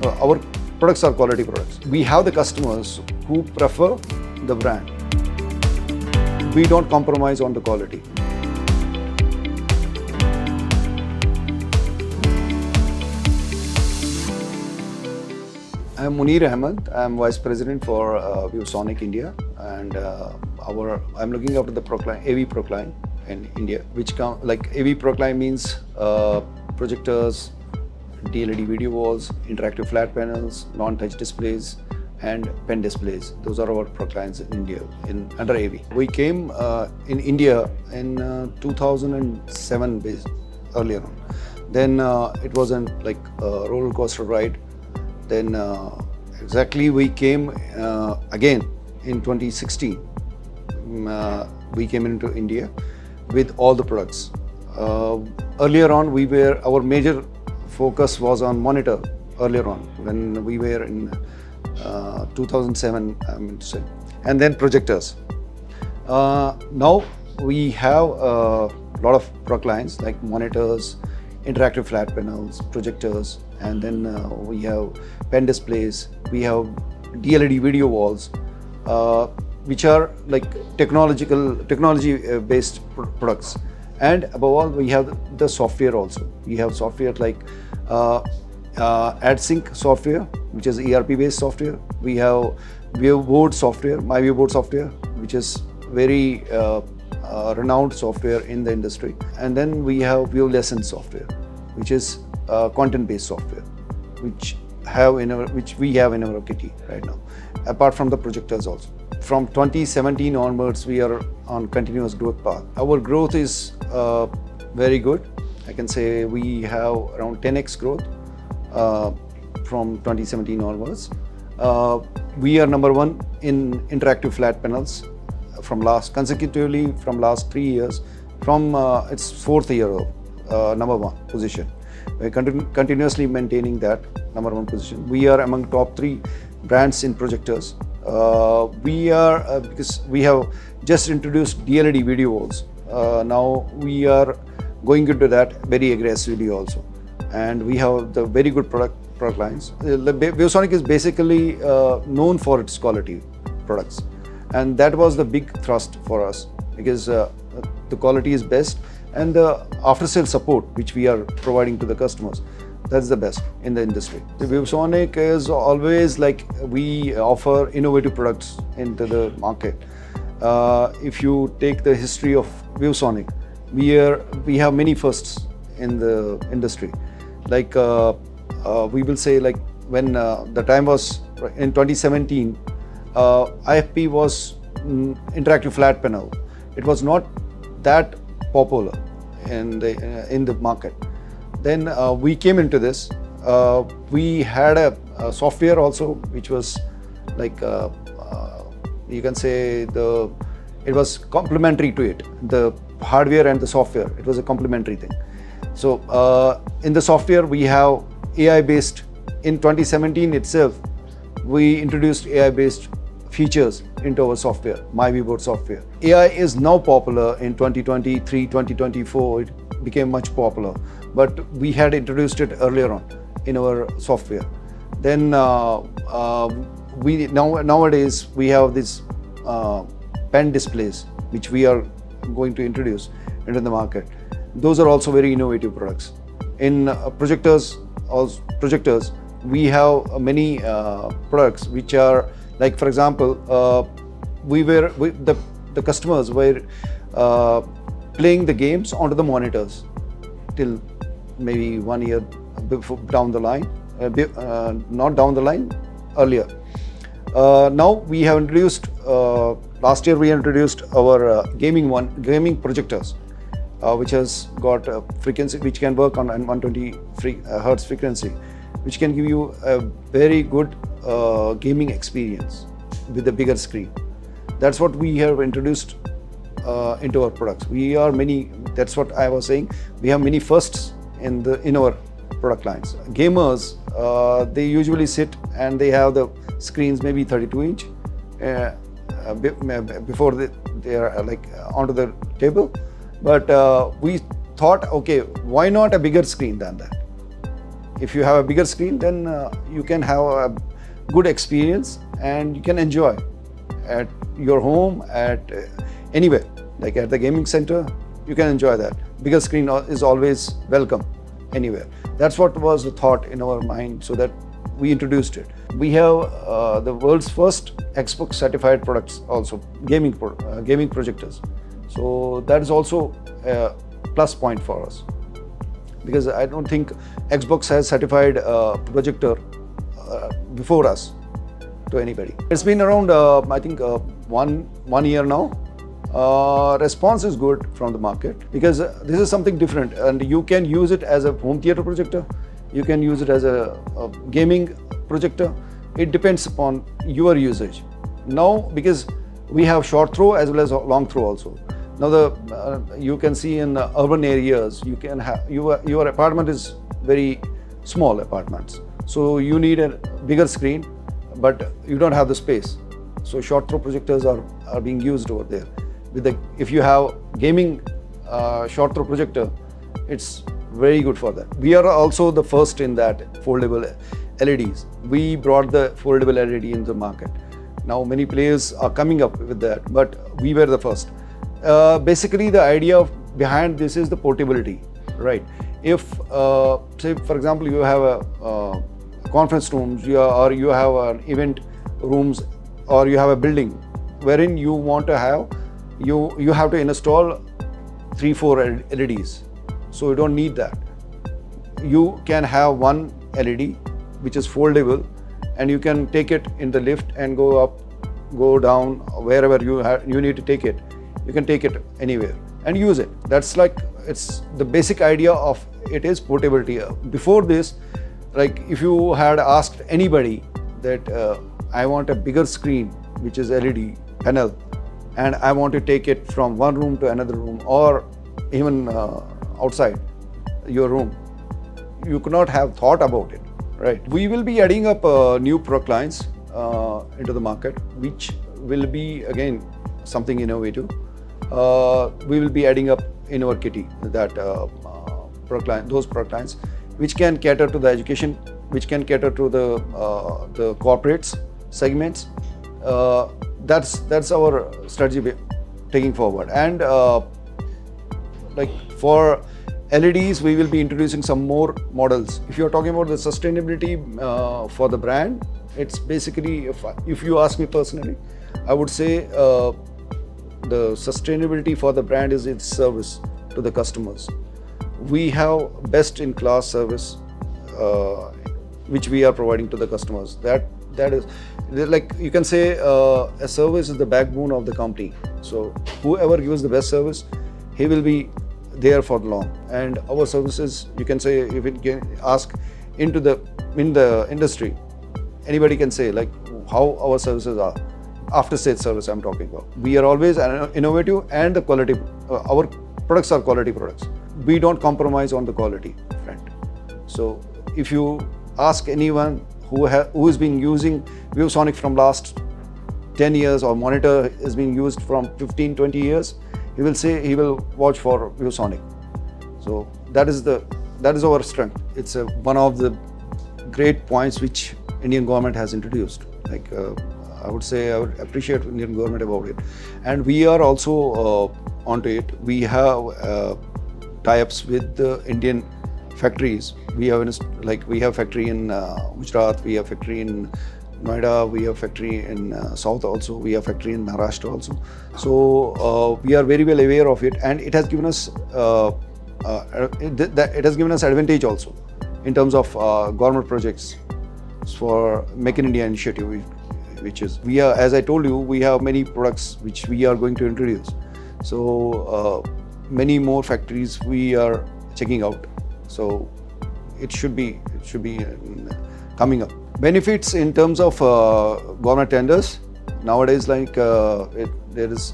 our products are quality products. We have the customers who prefer the brand. We don't compromise on the quality. I'm Munir Ahmed. I'm Vice President for ViewSonic India, and I'm looking after the AV Procline in India, which AV Procline means projectors, DLED video walls, interactive flat panels, non-touch displays, and pen displays. Those are our Proclines in India under AV. We came in India in 2007 earlier on. Then it wasn't like a roller coaster ride. Then exactly we came again in 2016. We came into India with all the products. Earlier on, our major focus was on monitor. Earlier on, when we were in 2007, I mean to say, and then projectors. Now we have a lot of product lines like monitors, interactive flat panels, projectors, and then we have pen displays, we have DLED video walls, which are like technology-based products. And above all, we have the software also. We have software like AdSync software, which is ERP-based software. We have ViewBoard software, MyViewBoard software, which is very renowned software in the industry. And then we have ViewLessons software, which is content-based software, which we have in our kitty right now, apart from the projectors also. From 2017 onwards, we are on continuous growth path. Our growth is very good. I can say we have around 10x growth from 2017 onwards. We are number one in interactive flat panels consecutively from last 3 years. From its fourth year of number one position. We're continuously maintaining that number one position. We are among top 3 brands in projectors. Because we have just introduced DLED video walls. Now we are going into that very aggressively also. And we have the very good product lines. ViewSonic is basically known for its quality products. And that was the big thrust for us, because the quality is best, and the after-sale support which we are providing to the customers, that's the best in the industry. The ViewSonic is always like we offer innovative products into the market. If you take the history of ViewSonic, we have many firsts in the industry. Like we will say, like when the time was in 2017, IFP was interactive flat panel. It was not that popular in the market. Then we came into this. We had a software also, which was like you can say it was complementary to it. The hardware and the software, it was a complementary thing. So in the software we have AI-based. In 2017 itself, we introduced AI-based features into our software, MyViewBoard software. AI is now popular in 2023, 2024, it became much popular, but we had introduced it earlier on in our software. Then nowadays we have these pen displays, which we are going to introduce into the market. Those are also very innovative products. In projectors, we have many products which are like, for example, the customers were playing the games onto the monitors till maybe 1 year down the line, not down the line, earlier. Now we have introduced, last year we introduced our gaming projectors, which has got a frequency which can work on 120 Hertz frequency, which can give you a very good gaming experience with a bigger screen. That's what we have introduced into our products. That's what I was saying, we have many firsts in our product lines. Gamers, they usually sit and they have the screens maybe 32 inch before they are like onto the table. But we thought, okay, why not a bigger screen than that? If you have a bigger screen, then you can have a good experience and you can enjoy at your home, at anywhere, like at the gaming center, you can enjoy that. Bigger screen is always welcome anywhere. That's what was the thought in our mind, so that we introduced it. We have the world's first Xbox certified products also, gaming projectors. So that is also a plus point for us, because I don't think Xbox has certified projector before us to anybody. It's been around, I think, one year now. Response is good from the market, because this is something different, and you can use it as a home theater projector, you can use it as a gaming projector. It depends upon your usage. Now, because we have short throw as well as long throw also. Now you can see in urban areas, you can have your apartment is very small apartments, so you need a bigger screen, but you don't have the space. So short throw projectors are being used over there. If you have gaming short throw projector, it's very good for that. We are also the first in that foldable LEDs. We brought the foldable LED in the market. Now many players are coming up with that, but we were the first. Basically, the idea behind this is the portability, right? If, say, for example, you have a conference rooms, or you have an event rooms, or you have a building wherein you want to have, you have to install 3-4 LEDs. So you don't need that. You can have one LED which is foldable, and you can take it in the lift and go up, go down, wherever you need to take it. You can take it anywhere and use it. That's like, it's the basic idea of it is portability. Before this, like if you had asked anybody that I want a bigger screen which is LED panel, and I want to take it from one room to another room, or even outside your room, you could not have thought about it, right? We will be adding up new product lines into the market, which will be again something innovative. We will be adding up in our kitty that those product lines, which can cater to the education, which can cater to the corporates segments. That's our strategy taking forward. And like for LEDs, we will be introducing some more models. If you're talking about the sustainability for the brand, it's basically, if you ask me personally, I would say the sustainability for the brand is its service to the customers. We have best in class service which we are providing to the customers. That is, like you can say, a service is the backbone of the company. So whoever gives the best service, he will be there for long. And our services, you can say, if it can ask in the industry, anybody can say like how our services are. After sales service I'm talking about. We are always innovative, and the quality, our products are quality products. We don't compromise on the quality front. So if you ask anyone who has been using ViewSonic from last 10 years, or monitor is being used from 15-20 years, he will say he will watch for ViewSonic. So that is our strength. It's one of the great points which Indian government has introduced. Like I would say I would appreciate Indian government about it. And we are also onto it. We have tie-ups with the Indian factories. We have factory in Gujarat, we have factory in Noida, we have factory in South also, we have factory in Maharashtra also. So we are very well aware of it, and it has given us advantage also in terms of government projects for Make in India initiative, which is, as I told you, we have many products which we are going to introduce. So many more factories we are checking out. So it should be coming up. Benefits in terms of government tenders nowadays, like there is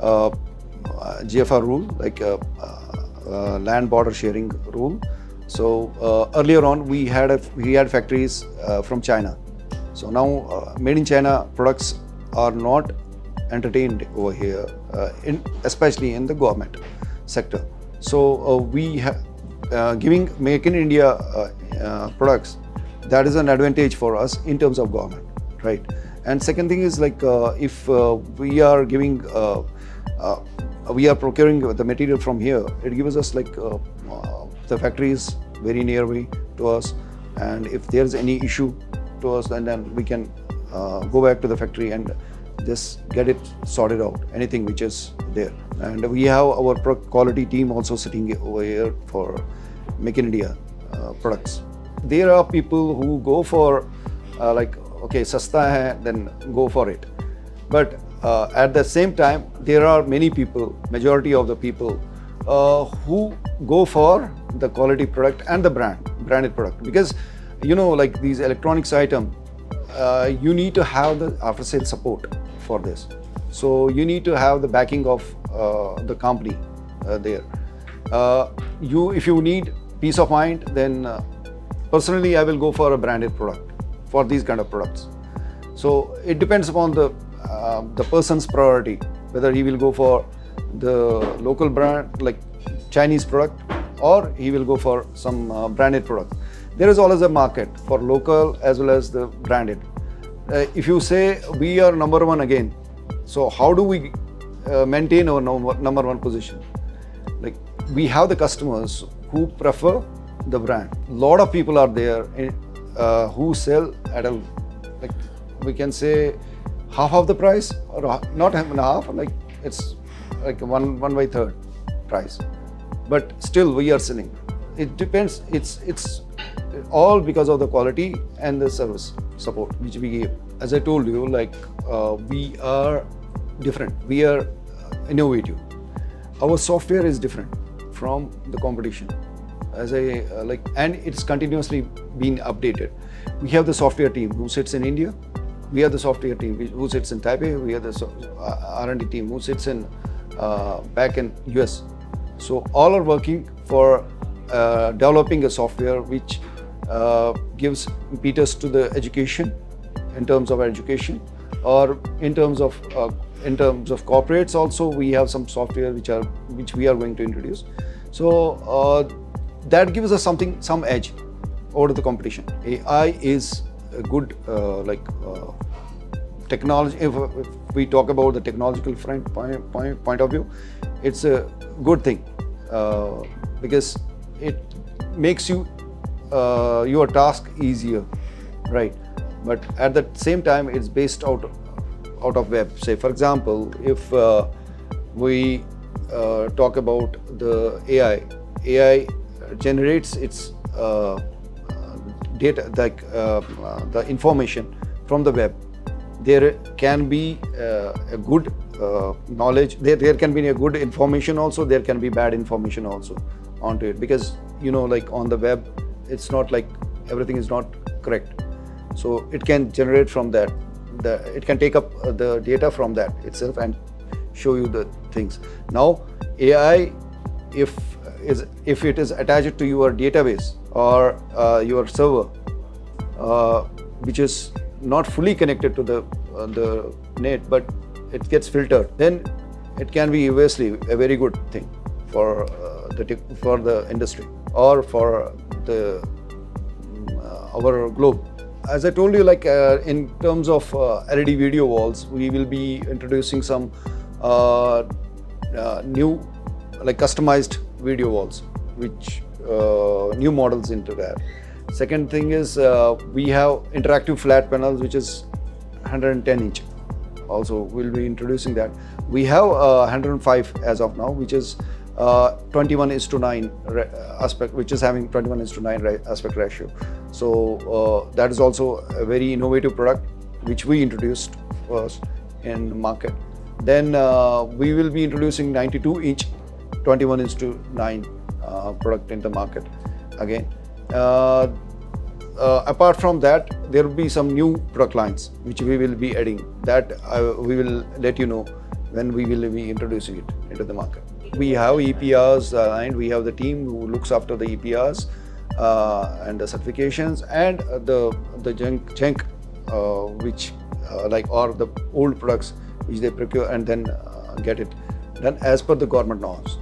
GFR rule, like land border sharing rule. So earlier on we had factories from China. So now made in China products are not entertained over here, especially in the government sector. So giving Make in India products, that is an advantage for us in terms of government, right? And second thing is like if we are giving, we are procuring the material from here, it gives us like the factory is very nearby to us, and if there's any issue to us, then we can go back to the factory and just get it sorted out, anything which is there. And we have our quality team also sitting over here for Make in India products. There are people who go for like, okay, sasta hai, then go for it. But at the same time, there are many people, majority of the people, who go for the quality product and the branded product. Because, you know, like these electronics item, you need to have the after sale support for this. So you need to have the backing of the company there. If you need peace of mind, then personally I will go for a branded product for these kind of products. So it depends upon the person's priority, whether he will go for the local brand like Chinese product or he will go for some branded product. There is always a market for local as well as the branded. If you say we are number one again, so how do we maintain our number one position? Like, we have the customers who prefer the brand. A lot of people are there who sell at a, like, we can say half of the price, or not half, like it's like one by third price, but still we are selling. It depends. It's all because of the quality and the service support which we give. As I told you, like we are different. We are innovative. Our software is different from the competition. As I and it's continuously being updated. We have the software team who sits in India. We have the software team who sits in Taipei. We have the R&D team who sits in back in US. So all are working for developing a software which gives impetus to the education, in terms of education, or in terms of corporates also. We have some software which we are going to introduce. So that gives us some edge over the competition. AI is a good technology. If we talk about the technological point of view, it's a good thing because it makes your task easier, right? But at the same time, it's based out of web. Say, for example, if we talk about the AI generates its data, like the information from the web. There can be a good knowledge. There can be a good information also. There can be bad information also onto it, because like on the web, it's not like everything is not correct. So it can generate from that. It can take up the data from that itself and show you the things. Now AI, if it is attached to your database or your server, which is not fully connected to the net, but it gets filtered, then it can be obviously a very good thing for the industry or for our globe. As I told you, like in terms of LED video walls, we will be introducing some new, like customized video walls, which new models into that. Second thing is we have interactive flat panels, which is 110 inch. Also, we'll be introducing that. We have 105 as of now, which is 21:9 aspect, which is having 21:9 aspect ratio. So that is also a very innovative product which we introduced first in the market. Then we will be introducing 92-inch 21:9 product in the market again. Apart from that, there will be some new product lines which we will be adding. That we will let you know when we will be introducing it into the market. We have EPRs and we have the team who looks after the EPRs and the certifications and the junk which or the old products which they procure and then get it done as per the government norms.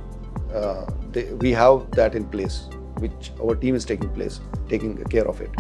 We have that in place which our team is taking care of it.